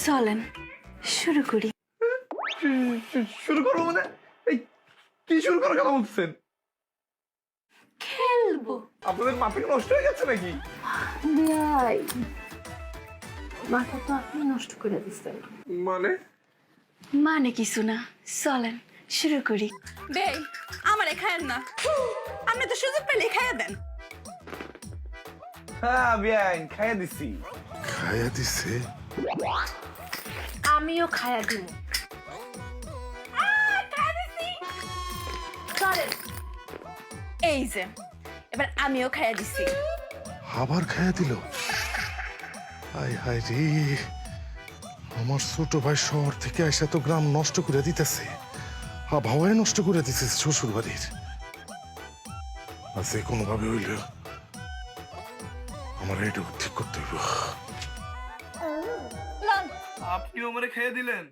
চলেন শুরু করি। শুরু করবো মানে এই কি শুরু করার কথা বলছেন? খেলবো। আপনাদের মাথা কি নষ্ট হয়ে গেছে নাকি? বিয়াই মাথা তো আপনি নষ্ট করে দিচ্ছেন। মানে মানে কিছু না, চলেন শুরু করি। বেই আমারে খায়েন না, আপনি তো সুযোগ পেলে খাইয়া দেন। হ্যাঁ বিয়াইন খাইয়া দিছি। খায়া দিছে? আমিও খায়া দিব। চলেন। এই যে এবার আমিও খাইয়া দিছি। আবার খায়া দিল? হায় হায় রে, আমার ছোট ভাই শহর থেকে আইসা তো গ্রাম নষ্ট করে দিতেছে, আবহাওয়ায় নষ্ট করে দিতেছে শ্বশুর বাড়ির। আছে কোনোভাবে হইল আমার এটা ঠিক করতে হইব। আপনিও আমারে খাইয়া দিলেন?